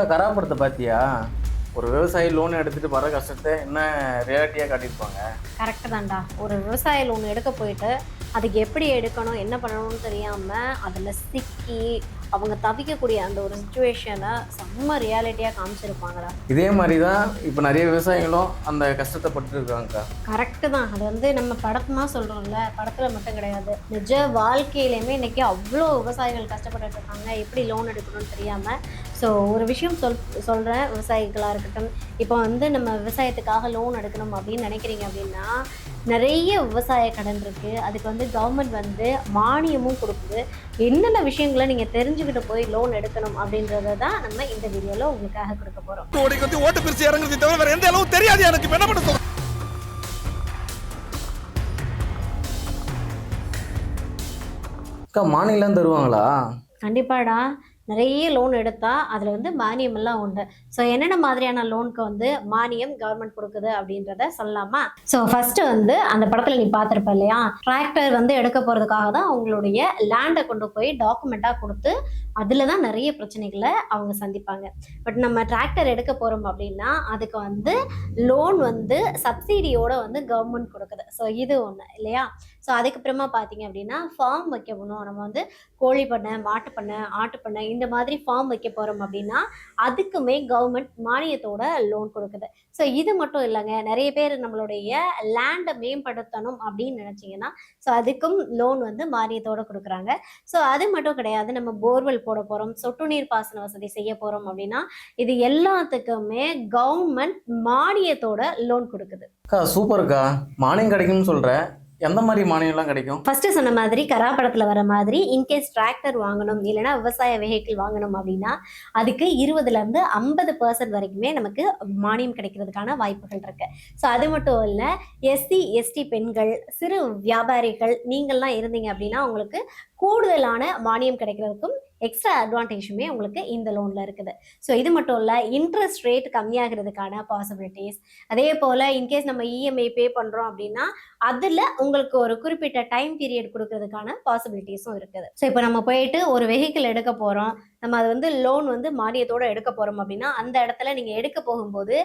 கராப்படத்தை பாத்தியா? ஒரு விவசாயி லோன் எடுத்துட்டு வர கஷ்டத்தை என்ன ரியாலிட்டியா காட்டியிருப்பாங்க. கரெக்டு தான்டா. ஒரு விவசாய லோன் எடுக்க போயிட்டு அதுக்கு எப்படி எடுக்கணும் என்ன பண்ணணும்னு தெரியாமல் அதில் சிக்கி அவங்க தவிக்கக்கூடிய அந்த ஒரு சுச்சுவேஷனை செம்ம ரியாலிட்டியாக காமிச்சிருப்பாங்கடா. இதே மாதிரி தான் இப்போ நிறைய விவசாயிகளும் அந்த கஷ்டத்தை பட்டுருக்காங்கக்கா. கரெக்டு தான். அது வந்து நம்ம படமாக சொல்கிறோம்ல, படத்தில் மட்டும் கிடையாது, நிஜ வாழ்க்கையிலையுமே இன்றைக்கி அவ்வளோ விவசாயிகள் கஷ்டப்பட்டுட்டு இருக்காங்க எப்படி லோன் எடுக்கணும்னு தெரியாமல். ஸோ ஒரு விஷயம் சொல்கிறேன் விவசாயிகளாக இருக்கட்டும். இப்போ வந்து நம்ம விவசாயத்துக்காக லோன் எடுக்கணும் அப்படின்னு நினைக்கிறீங்க அப்படின்னா, நிறைய விவசாய கடன் இருக்குது. அதுக்கு வந்து கவர்மெண்ட் வந்து மானியமும் கொடுக்குது. என்னென்ன விஷயங்களை நீங்கள் தெரிஞ்சுக்கிட்டு போய் லோன் எடுக்கணும் அப்படின்றத தான் நம்ம இந்த வீடியோவில் உங்களுக்காக கொடுக்க போகிறோம். ஓட்டு பிரிச்சு இறங்குறது தவிர வேற எந்த அளவு தெரியாது எனக்கு. என்ன பண்ண சொல்றேன்? அக்கா, மானியம் தருவாங்களா? கண்டிப்பாடா. நிறைய லோன் எடுத்தால் அதில் வந்து மானியம் எல்லாம் உண்டு. ஸோ என்னென்ன மாதிரியான லோனுக்கு வந்து மானியம் கவர்மெண்ட் கொடுக்குது அப்படின்றத சொல்லலாமா? ஸோ ஃபஸ்ட்டு வந்து அந்த படத்தில் நீ பார்த்துருப்ப இல்லையா, டிராக்டர் வந்து எடுக்க போகிறதுக்காக தான் அவங்களுடைய லேண்டை கொண்டு போய் டாக்குமெண்ட்டாக கொடுத்து அதில் தான் நிறைய பிரச்சனைகளை அவங்க சந்திப்பாங்க. பட் நம்ம டிராக்டர் எடுக்க போகிறோம் அப்படின்னா அதுக்கு வந்து லோன் வந்து சப்சிடியோடு வந்து கவர்மெண்ட் கொடுக்குது. ஸோ இது ஒன்று இல்லையா. ஸோ அதுக்கப்புறமா பார்த்தீங்க அப்படின்னா ஃபார்ம் வைக்க போகணும். நம்ம வந்து கோழி பண்ணை, மாட்டு பண்ணை, ஆட்டு பண்ணை இந்த மாதிரி ஃபார்ம் வைக்க போகிறோம் அப்படின்னா அதுக்குமே கவர்மெண்ட் மானியத்தோட லோன் கொடுக்குது. ஸோ இது மட்டும் இல்லைங்க, நிறைய பேர் நம்மளுடைய லேண்டை மேம்படுத்தணும் அப்படின்னு நினச்சிங்கன்னா ஸோ அதுக்கும் லோன் வந்து மானியத்தோடு கொடுக்குறாங்க. ஸோ அது மட்டும் கிடையாது, நம்ம போர்வெல் போட போகிறோம், சொட்டு நீர் பாசன வசதி செய்ய போகிறோம் அப்படின்னா இது எல்லாத்துக்குமே கவர்மெண்ட் மானியத்தோட லோன் கொடுக்குது. அக்கா சூப்பர்க்கா, மானியம் கிடைக்கும்னு சொல்கிறேன். எந்த மாதிரி மானியம்லாம் கிடைக்கும்? ஃபர்ஸ்ட் சொன்ன மாதிரி கராப்படத்தில் வர மாதிரி இன்கேஸ் டிராக்டர் வாங்கணும் இல்லைன்னா விவசாய வெஹிக்கிள் வாங்கணும் அப்படின்னா அதுக்கு 20% 50% வரைக்குமே நமக்கு மானியம் கிடைக்கிறதுக்கான வாய்ப்புகள் இருக்கு. ஸோ அது மட்டும் இல்லை, எஸ்சி எஸ்டி பெண்கள், சிறு வியாபாரிகள் நீங்கள்லாம் இருந்தீங்க அப்படின்னா உங்களுக்கு கூடுதலான மானியம் கிடைக்கிறதுக்கும் எக்ஸ்ட்ரா அட்வான்டேஜுமே உங்களுக்கு இந்த லோனில் இருக்குது. ஸோ இது மட்டும் இல்லை, இன்ட்ரெஸ்ட் ரேட் கம்மியாகிறதுக்கான பாசிபிலிட்டிஸ், அதே போல் இன்கேஸ் நம்ம இஎம்ஐ பே பண்ணுறோம் அப்படின்னா அதில் உங்களுக்கு ஒரு குறிப்பிட்ட டைம் பீரியட் கொடுக்கறதுக்கான பாசிபிலிட்டிஸும் இருக்குது. ஸோ இப்போ நம்ம போயிட்டு ஒரு வெஹிக்கிள் எடுக்க போகிறோம், நம்ம அது வந்து லோன் வந்து மானியத்தோடு எடுக்க போகிறோம் அப்படின்னா அந்த இடத்துல நீங்கள் எடுக்க போகும்போது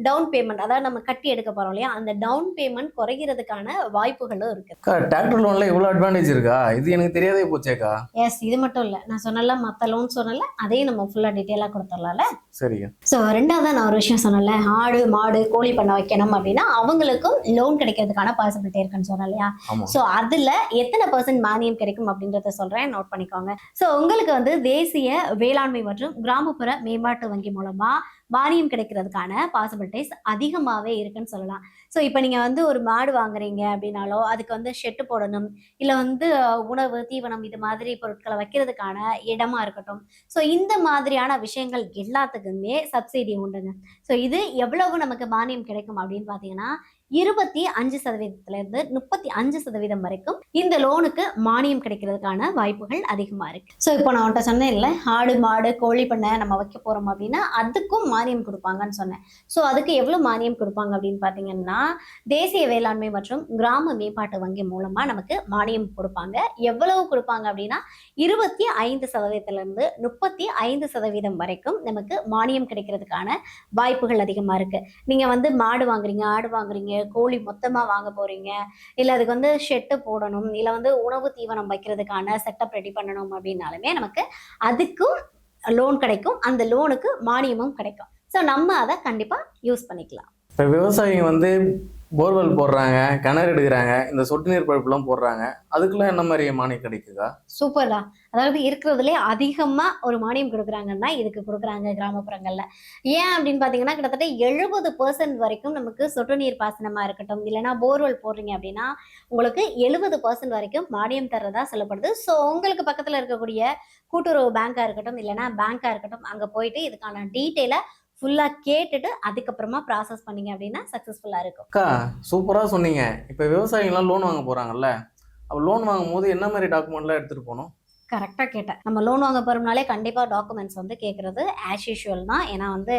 டவுன் பேமெண்ட், அதாவது நம்ம கட்டி எடுக்க போகிறோம் இல்லையா, அந்த டவுன் பேமெண்ட் குறைகிறதுக்கான வாய்ப்புகளும் இருக்குது. டிராக்டர் லோனில் இவ்வளோ அட்வான்டேஜ் இருக்கா? இது எனக்கு தெரியாதே போச்சேக்கா. எஸ், இது மட்டும் இல்லை, நான் சொன்னல மற்ற லோன் சொன்னல அதையும் நம்ம ஃபுல்லாக டீட்டெயிலாக கொடுத்துடலாம்ல. சரிங்க. ஸோ ரெண்டாவது நான் ஒரு விஷயம் சொன்னல, ஆடு மாடு கோழி பண்ண வைக்கணும் அப்படின்னா அவங்களுக்கும் லோன் கிடைக்கிறதுக்கான பாசிபிலிட்டி இருக்குன்னு சொன்னேன் இல்லையா. ஸோ அதில் எத்தனை % மானியம் கிடைக்கும் அப்படின்றத சொல்கிறேன், நோட் பண்ணிக்கோங்க. ஸோ உங்களுக்கு வந்து தேசிய வேளாண்மை மற்றும் கிராமப்புற மேம்பாட்டு வங்கி மூலமா மானியம் கிடைக்கிறதுக்கான பாசிபிலிட்டிஸ் அதிகமாகவே இருக்குன்னு சொல்லலாம். ஸோ இப்போ நீங்கள் வந்து ஒரு மாடு வாங்குறீங்க அப்படின்னாலோ அதுக்கு வந்து ஷெட்டு போடணும், இல்லை வந்து உணவு தீவனம் இது மாதிரி பொருட்களை வைக்கிறதுக்கான இடமா இருக்கட்டும். ஸோ இந்த மாதிரியான விஷயங்கள் எல்லாத்துக்குமே சப்சிடி உண்டுங்க. ஸோ இது எவ்வளவு நமக்கு மானியம் கிடைக்கும் அப்படின்னு பார்த்தீங்கன்னா 25% 35% வரைக்கும் இந்த லோனுக்கு மானியம் கிடைக்கிறதுக்கான வாய்ப்புகள் அதிகமாக இருக்கு. ஸோ இப்போ நான் உன்ட்ட சொன்னேன் இல்லை, ஆடு மாடு கோழி பண்ணை நம்ம வைக்க போகிறோம் அப்படின்னா அதுக்கும் மானியம் கொடுப்பாங்கன்னு சொன்னேன். ஸோ அதுக்கு எவ்வளோ மானியம் கொடுப்பாங்க அப்படின்னு பார்த்தீங்கன்னா தேசிய வேளாண்மை மற்றும் கிராம மேம்பாட்டு வங்கி மூலமாக நமக்கு மானியம் கொடுப்பாங்க. எவ்வளவு கொடுப்பாங்க அப்படின்னா 25% 35% வரைக்கும் நமக்கு மானியம் கிடைக்கிறதுக்கான வாய்ப்புகள் அதிகமாக இருக்கு. நீங்கள் வந்து மாடு வாங்குறீங்க, ஆடு வாங்குறீங்க, கோழி மொத்தமா வாங்க போறீங்க, இல்ல அதுக்கு வந்து ஷெட்டு போடணும், இல்ல வந்து உணவு தீவனம் வைக்கிறதுக்கான செட்டப் ரெடி பண்ணணும் அப்படின்னாலுமே நமக்கு அதுக்கும் லோன் கிடைக்கும், அந்த லோனுக்கு மானியமும் கிடைக்கும். ஸோ நம்ம அதை கண்டிப்பா யூஸ் பண்ணிக்கலாம். இப்போ விவசாயிங்க வந்து போர்வெல் போடுறாங்க, கிணறு எடுக்கிறாங்க, இந்த சொட்டு நீர் பைப்லாம் போடுறாங்க, அதுக்கெல்லாம் என்ன மாதிரி மானியம் கிடைக்குதா? சூப்பர்டா. அதாவது இருக்கிறதுலே அதிகமா ஒரு மானியம் கொடுக்குறாங்கன்னா இதுக்கு கொடுக்குறாங்க கிராமப்புறங்கள்ல. ஏன் அப்படின்னு பாத்தீங்கன்னா கிட்டத்தட்ட 70% வரைக்கும் நமக்கு சொட்டு நீர் பாசனமா இருக்கட்டும் இல்லைன்னா போர்வெல் போடுறீங்க அப்படின்னா உங்களுக்கு 70% வரைக்கும் மானியம் தர்றதா சொல்லப்படுது. ஸோ உங்களுக்கு பக்கத்துல இருக்கக்கூடிய கூட்டுறவு பேங்கா இருக்கட்டும் இல்லைன்னா பேங்கா இருக்கட்டும் அங்க போயிட்டு இதுக்கான டீட்டெயிலை ஃபுல்லாக கேட்டுட்டு அதுக்கப்புறமா ப்ராசஸ் பண்ணீங்க அப்படின்னா சக்ஸஸ்ஃபுல்லாக இருக்கும். அக்கா சூப்பராக சொன்னீங்க. இப்போ விவசாயிகள்லாம் லோன் வாங்க போகிறாங்கல்ல, அப்போ லோன் வாங்கும் போது என்ன மாதிரி டாக்குமெண்ட்லாம் எடுத்துகிட்டு போகணும்? கரெக்டாக கேட்டேன். நம்ம லோன் வாங்க போகிறோம்னாலே கண்டிப்பாக டாக்குமெண்ட்ஸ் வந்து கேட்குறது ஆஸ் யூஷுவல் தான். ஏன்னா வந்து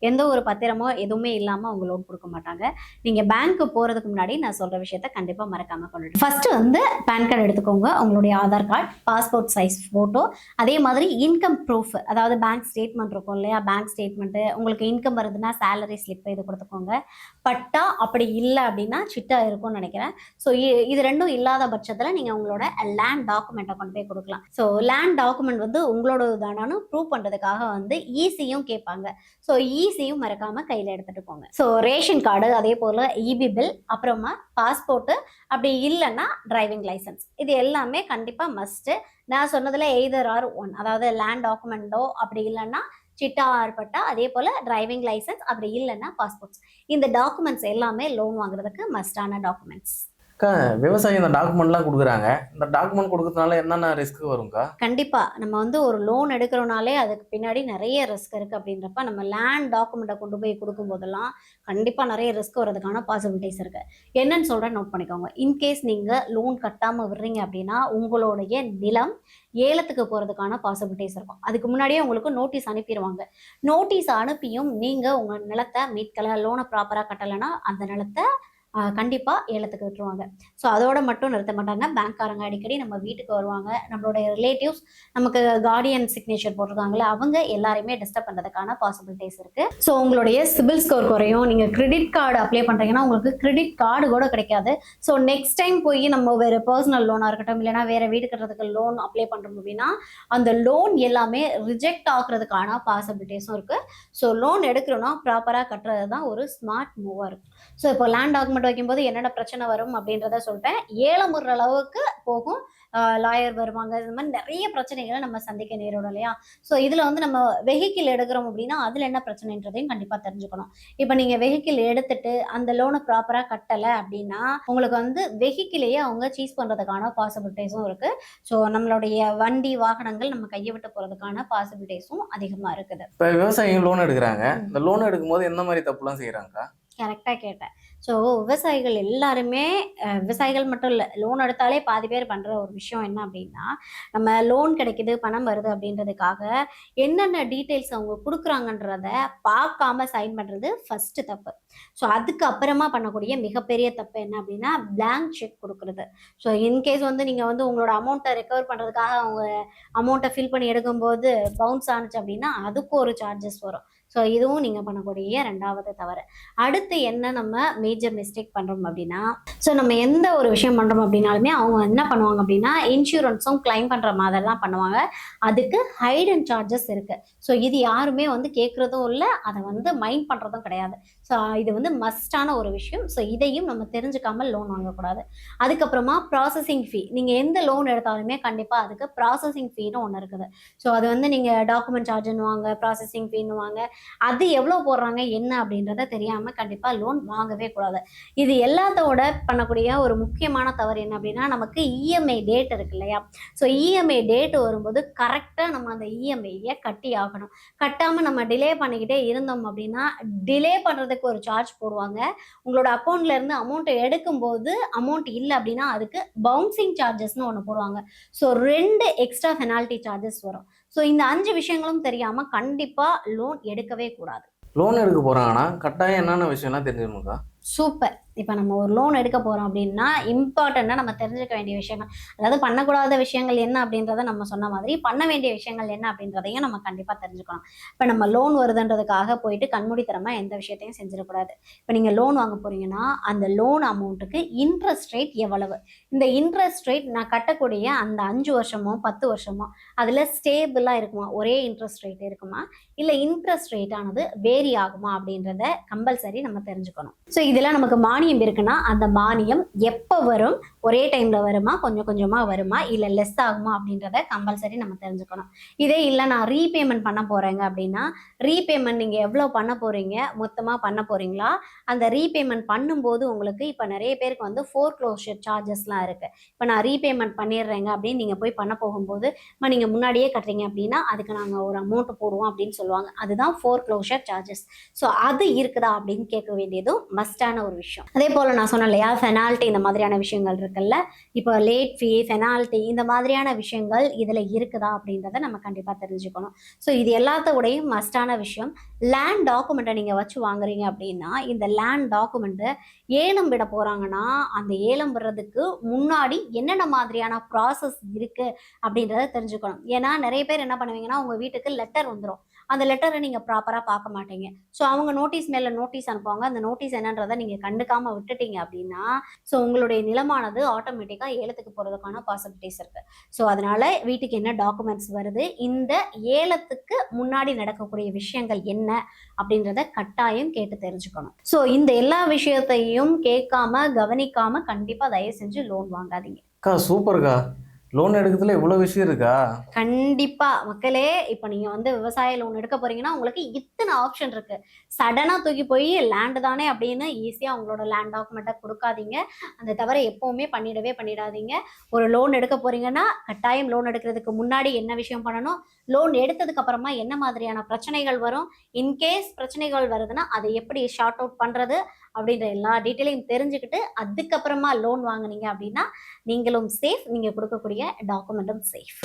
எந்த ஒரு பத்திரமோ எதுவுமே இல்லாமல் அவங்க லோன் கொடுக்க மாட்டாங்க. நீங்கள் பேங்க்கு போகிறதுக்கு முன்னாடி நான் சொல்கிற விஷயத்த கண்டிப்பாக மறக்காமல் கொண்டுட்டு ஃபஸ்ட்டு வந்து பேன் கார்டு எடுத்துக்கோங்க, உங்களுடைய Aadhaar card, passport size photo, அதே மாதிரி இன்கம் ப்ரூஃப், அதாவது பேங்க் ஸ்டேட்மெண்ட் இருக்கும் இல்லையா, பேங்க் ஸ்டேட்மெண்ட்டு, உங்களுக்கு இன்கம் வருதுன்னா சேலரி ஸ்லிப் இது கொடுத்துக்கோங்க. பட்டா அப்படி இல்லை அப்படின்னா சிட்டா இருக்கும்னு நினைக்கிறேன். ஸோ இது ரெண்டும் இல்லாத பட்சத்தில் நீங்கள் உங்களோட லேண்ட் டாக்குமெண்ட்டை கொண்டு போய் கொடுக்கலாம். ஸோ லேண்ட் டாக்குமெண்ட் வந்து உங்களோட தானானு ப்ரூவ் பண்ணுறதுக்காக வந்து ஈசியும் கேட்பாங்க. ஸோ ஈசியும் மறக்காமல் கையில் எடுத்துகிட்டு போங்க. ஸோ ரேஷன் கார்டு, அதே போல் இபி பில், அப்புறமா பாஸ்போர்ட்டு, அப்படி இல்லைன்னா டிரைவிங் லைசன்ஸ், இது எல்லாமே கண்டிப்பாக மஸ்ட்டு. நான் சொன்னதில் எய்தர் ஆர் ஒன், அதாவது லேண்ட் டாக்குமெண்ட்டோ அப்படி இல்லைன்னா சிட்டா ஆர்பட்டா, அதே போல் டிரைவிங் லைசன்ஸ், அப்படி இல்லைன்னா பாஸ்போர்ட்ஸ், இந்த டாக்குமெண்ட்ஸ் எல்லாமே லோன் வாங்குறதுக்கு மஸ்டான டாக்குமெண்ட்ஸ். அக்கா, விவசாயி இந்த டாக்குமெண்ட்லாம் கொடுக்குறாங்க. இந்த டாக்குமெண்ட் கொடுக்கறதுனால என்னென்ன ரிஸ்க் வரும்க்கா? கண்டிப்பாக நம்ம வந்து ஒரு லோன் எடுக்கிறோனாலே அதுக்கு பின்னாடி நிறைய ரிஸ்க் இருக்குது. அப்படின்றப்ப நம்ம லேண்ட் டாக்குமெண்ட்டை கொண்டு போய் கொடுக்கும்போதெல்லாம் கண்டிப்பாக நிறைய ரிஸ்க் வரதுக்கான பாசிபிலிட்டிஸ் இருக்குது. என்னன்னு சொல்கிறேன், நோட் பண்ணிக்கோங்க. இன்கேஸ் நீங்கள் லோன் கட்டாமல் விடுறீங்க அப்படின்னா உங்களுடைய நிலம் ஏலத்துக்கு போகிறதுக்கான பாசிபிலிட்டிஸ் இருக்கும். அதுக்கு முன்னாடியே உங்களுக்கு நோட்டீஸ் அனுப்பிடுவாங்க. நோட்டீஸ் அனுப்பியும் நீங்கள் உங்கள் நிலத்தை மீட்கலை, லோனை ப்ராப்பராக கட்டலைன்னா அந்த நிலத்தை கண்டிப்பாக ஏலத்துக்கு விட்டுருவாங்க. ஸோ அதோட மட்டும் நிறுத்த மாட்டாங்க. பேங்க்காரங்க அடிக்கடி நம்ம வீட்டுக்கு வருவாங்க. நம்மளுடைய ரிலேட்டிவ்ஸ், நமக்கு கார்டியன் சிக்னேச்சர் போட்டிருக்காங்களே, அவங்க எல்லாரையுமே டிஸ்டர்ப் பண்ணுறதுக்கான பாசிபிலிட்டிஸ் இருக்குது. ஸோ உங்களுடைய சிபில் ஸ்கோர் குறையும். நீங்கள் கிரெடிட் கார்டு அப்ளை பண்ணுறீங்கன்னா உங்களுக்கு கிரெடிட் கார்டு கூட கிடைக்காது. ஸோ நெக்ஸ்ட் டைம் போய் நம்ம வேறு பர்சனல் லோனாக இருக்கட்டும், இல்லைனா வேறு வீடு கட்டுறதுக்கு லோன் அப்ளை பண்ணுறோம் அப்படின்னா அந்த லோன் எல்லாமே ரிஜெக்ட் ஆகுறதுக்கான பாசிபிலிட்டிஸும் இருக்குது. ஸோ லோன் எடுக்கிறோன்னா ப்ராப்பராக கட்டுறது தான் ஒரு ஸ்மார்ட் மூவாக இருக்கும். ஸோ இப்போ லேண்ட் டாக்குமெண்ட் வைக்கும்போது என்னென்ன பிரச்சனை வரும் அப்படின்றத சொல்லிட்டேன். ஏலம் ஒரு அளவுக்கு போகும், லாயர் வருவாங்க, இந்த மாதிரி நிறைய பிரச்சனைகளை நம்ம சந்திக்க நேரிடும் இல்லையா. ஸோ இதில் வந்து நம்ம வெஹிக்கிள் எடுக்கிறோம் அப்படின்னா அதில் என்ன பிரச்சனைன்றதையும் கண்டிப்பாக தெரிஞ்சுக்கணும். இப்போ நீங்கள் வெஹிக்கிள் எடுத்துட்டு அந்த லோனை ப்ராப்பராக கட்டலை அப்படின்னா உங்களுக்கு வந்து வெஹிக்கிளையே அவங்க சீஸ் பண்ணுறதுக்கான பாசிபிலிட்டிஸும் இருக்குது. ஸோ நம்மளுடைய வண்டி வாகனங்கள் நம்ம கையை விட்டு போகிறதுக்கான பாசிபிலிட்டிஸும் அதிகமாக இருக்குது. இப்போ விவசாயிகள் லோன் எடுக்கிறாங்க. இந்த லோன் எடுக்கும்போது எந்த மாதிரி தப்புலாம் செய்கிறாங்கக்கா? கரெக்டாக கேட்டேன். ஸோ விவசாயிகள் எல்லாருமே, விவசாயிகள் மட்டும் இல்லை, லோன் எடுத்தாலே பாதி பேர் பண்ணுற ஒரு விஷயம் என்ன அப்படின்னா, நம்ம லோன் கிடைக்குது, பணம் வருது அப்படின்றதுக்காக என்னென்ன டீட்டெயில்ஸ் அவங்க கொடுக்குறாங்கன்றத பார்க்காம சைன் பண்ணுறது ஃபஸ்ட்டு தப்பு. ஸோ அதுக்கு அப்புறமா பண்ணக்கூடிய மிகப்பெரிய தப்பு என்ன அப்படின்னா பிளாங்க் செக் கொடுக்குறது. ஸோ இன்கேஸ் வந்து நீங்கள் வந்து உங்களோட அமௌண்ட்டை ரெக்கவர் பண்ணுறதுக்காக அவங்க அமௌண்ட்டை ஃபில் பண்ணி எடுக்கும்போது பவுன்ஸ் ஆனிச்சு அப்படின்னா அதுக்கு ஒரு சார்ஜஸ் வரும். ஸோ இதுவும் நீங்கள் பண்ணக்கூடிய ரெண்டாவது தவறு. அடுத்து என்ன நம்ம மேஜர் மிஸ்டேக் பண்ணுறோம் அப்படின்னா, ஸோ நம்ம எந்த ஒரு விஷயம் பண்ணுறோம் அப்படின்னாலுமே அவங்க என்ன பண்ணுவாங்க அப்படின்னா இன்சூரன்ஸும் கிளைம் பண்ணுற மாதிரிலாம் பண்ணுவாங்க. அதுக்கு ஹைடன் சார்ஜஸ் இருக்குது. ஸோ இது யாருமே வந்து கேட்குறதும் இல்லை, அதை வந்து மைண்ட் பண்ணுறதும் கிடையாது. ஸோ இது வந்து மஸ்டான ஒரு விஷயம். ஸோ இதையும் நம்ம தெரிஞ்சுக்காமல் லோன் வாங்கக்கூடாது. அதுக்கப்புறமா ப்ராசஸிங் ஃபீ, நீங்கள் எந்த லோன் எடுத்தாலுமே கண்டிப்பாக அதுக்கு ப்ராசஸிங் ஃபீன்னு ஒன்று இருக்குது. ஸோ அது வந்து நீங்கள் டாக்குமெண்ட் சார்ஜுன்னு வாங்க, ப்ராசஸிங் ஃபீன்னு வாங்க, அது எவ்வளோ போடுறாங்க என்ன அப்படின்றத தெரியாமல் கண்டிப்பாக லோன் வாங்கவே கூடாது. இது எல்லாத்தோட பண்ணக்கூடிய ஒரு முக்கியமான தவறு என்ன அப்படின்னா நமக்கு இஎம்ஐ டேட் இருக்கு இல்லையா. ஸோ இஎம்ஐ டேட் வரும்போது கரெக்டாக நம்ம அந்த இஎம்ஐயை கட்டி ஆகணும். கட்டாமல் நம்ம டிலே பண்ணிக்கிட்டே இருந்தோம் அப்படின்னா டிலே பண்ணுறதுக்கு ஒரு சார்ஜ் போடுவாங்க. உங்களோட அக்கௌண்ட்லேருந்து அமௌண்ட்டை எடுக்கும்போது அமௌண்ட் இல்லை அப்படின்னா அதுக்கு பவுன்சிங் சார்ஜஸ்னு ஒன்று போடுவாங்க. ஸோ 2 எக்ஸ்ட்ரா பெனால்ட்டி சார்ஜஸ் வரும். ஸோ இந்த 5 விஷயங்களும் தெரியாமல் கண்டிப்பாக லோன் எடுக்கவே கூடாது. லோன் எடுக்க போகிறாங்கன்னா கட்டாயம் என்னென்ன விஷயம்லாம் தெரிஞ்சுக்கணுக்கா? சூப்பர். இப்போ நம்ம ஒரு லோன் எடுக்க போகிறோம் அப்படின்னா இம்பார்ட்டண்ட்டாக நம்ம தெரிஞ்சுக்க வேண்டிய விஷயங்கள், அதாவது பண்ணக்கூடாத விஷயங்கள் என்ன அப்படின்றத நம்ம சொன்ன மாதிரி பண்ண வேண்டிய விஷயங்கள் என்ன அப்படின்றதையும் நம்ம கண்டிப்பாக தெரிஞ்சுக்கணும். இப்போ நம்ம லோன் வருதுன்றதுக்காக போயிட்டு கண்மூடித்தனமாக எந்த விஷயத்தையும் செஞ்சிடக்கூடாது. இப்போ நீங்கள் லோன் வாங்க போகிறீங்கன்னா அந்த லோன் அமௌண்ட்டுக்கு இன்ட்ரெஸ்ட் ரேட் எவ்வளவு, இந்த இன்ட்ரெஸ்ட் ரேட் நான் கட்டக்கூடிய அந்த 5 வருஷமோ 10 வருஷமோ அதில் ஸ்டேபிளாக இருக்குமா, ஒரே இன்ட்ரெஸ்ட் ரேட் இருக்குமா, இல்லை இன்ட்ரெஸ்ட் ரேட் ஆனது வேரி ஆகுமா அப்படின்றத கம்பல்சரி நம்ம தெரிஞ்சுக்கணும். ஸோ இதெல்லாம் நமக்கு மானியம் இருக்குன்னா அந்த மானியம் எப்போ வரும், ஒரே டைமில் வருமா, கொஞ்சம் கொஞ்சமாக வருமா, இல்லை லெஸ் ஆகுமா அப்படின்றத கம்பல்சரி நம்ம தெரிஞ்சுக்கணும். இதே இல்லை நான் ரீபேமெண்ட் பண்ண போகிறேங்க அப்படின்னா ரீபேமெண்ட் நீங்கள் எவ்வளோ பண்ண போகிறீங்க, மொத்தமாக பண்ண போகிறீங்களா, அந்த ரீபேமெண்ட் பண்ணும்போது உங்களுக்கு இப்போ நிறைய பேருக்கு வந்து ஃபோர்க்ளோஷர் சார்ஜஸ்லாம் இருக்குது. இப்போ நான் ரீபேமெண்ட் பண்ணிடுறேங்க அப்படின்னு நீங்கள் போய் பண்ண போகும்போது நீங்கள் முன்னாடியே கட்டுறீங்க அப்படின்னா அதுக்கு நாங்கள் ஒரு அமௌண்ட் போடுவோம் அப்படின்னு சொல்லுவாங்க. அதுதான் ஃபோர்க்ளோஷர் சார்ஜஸ். ஸோ அது இருக்குதா அப்படின்னு கேட்க வேண்டியதும் மஸ்ட். மஸ்டான ஒரு விஷயம். அதே போல் நான் சொன்னேன் இல்லையா, பெனால்ட்டி இந்த மாதிரியான விஷயங்கள் இருக்குல்ல, இப்போ லேட் ஃபீ, பெனால்ட்டி இந்த மாதிரியான விஷயங்கள் இதில் இருக்குதா அப்படின்றத நம்ம கண்டிப்பாக தெரிஞ்சுக்கணும். ஸோ இது எல்லாத்தோடையும் மஸ்டான விஷயம், லேண்ட் டாக்குமெண்ட்டை நீங்கள் வச்சு வாங்குறீங்க அப்படின்னா, இந்த லேண்ட் டாக்குமெண்ட்டு ஏலம் விட போகிறாங்கன்னா அந்த ஏலம் விடுறதுக்கு முன்னாடி என்னென்ன மாதிரியான ப்ராசஸ் இருக்குது அப்படின்றத தெரிஞ்சுக்கணும். ஏன்னா நிறைய பேர் என்ன பண்ணுவீங்கன்னா, உங்கள் வீட்டுக்கு லெட்டர் வந்துடும், அந்த லெட்டரை நீங்கள் ப்ராப்பராக பார்க்க மாட்டீங்க. ஸோ அவங்க நோட்டீஸ் மேலே நோட்டீஸ் அனுப்புவாங்க, அந்த நோட்டீஸ் என்னன்றதை நீங்கள் கண்டுக்காமல் விட்டுட்டீங்க அப்படின்னா, ஸோ உங்களுடைய நிலமானது ஆட்டோமேட்டிக்காக ஏலத்துக்கு போகிறதுக்கான பாசிபிலிட்டிஸ் இருக்குது. ஸோ அதனால் வீட்டுக்கு என்ன டாக்குமெண்ட்ஸ் வருது, இந்த ஏலத்துக்கு முன்னாடி நடக்கக்கூடிய விஷயங்கள் என்ன அப்படின்றத கட்டாயம் கேட்டு தெரிஞ்சுக்கணும். ஸோ இந்த எல்லா விஷயத்தையும் கேட்காம கவனிக்காம கண்டிப்பாக தயவு செஞ்சு லோன் வாங்காதீங்க. அக்கா சூப்பர்க்கா, லோன் எடுக்கிறதுல இவ்வளோ விஷயம் இருக்கா? கண்டிப்பா மக்களே, இப்போ நீங்க வந்து விவசாய லோன் எடுக்க போறீங்கன்னா உங்களுக்கு இத்தனை ஆப்ஷன் இருக்கு. சடனா தூக்கி போய் லேண்ட் தானே அப்படின்னு ஈஸியா உங்களோட லேண்ட் டாக்குமெண்ட்டை கொடுக்காதீங்க. அந்த தவிர எப்பவுமே பண்ணிடாதீங்க. ஒரு லோன் எடுக்க போறீங்கன்னா கட்டாயம் லோன் எடுக்கிறதுக்கு முன்னாடி என்ன விஷயம் பண்ணணும், லோன் எடுத்ததுக்கு அப்புறமா என்ன மாதிரியான பிரச்சனைகள் வரும், இன்கேஸ் பிரச்சனைகள் வருதுன்னா அதை எப்படி ஷார்ட் அவுட் பண்றது அப்படின்ற எல்லா டீட்டெயிலையும் தெரிஞ்சுக்கிட்டு அதுக்கப்புறமா லோன் வாங்குனீங்க அப்படின்னா நீங்களும் சேஃப், நீங்க கொடுக்கக்கூடிய டாக்குமெண்ட்டும் சேஃப்.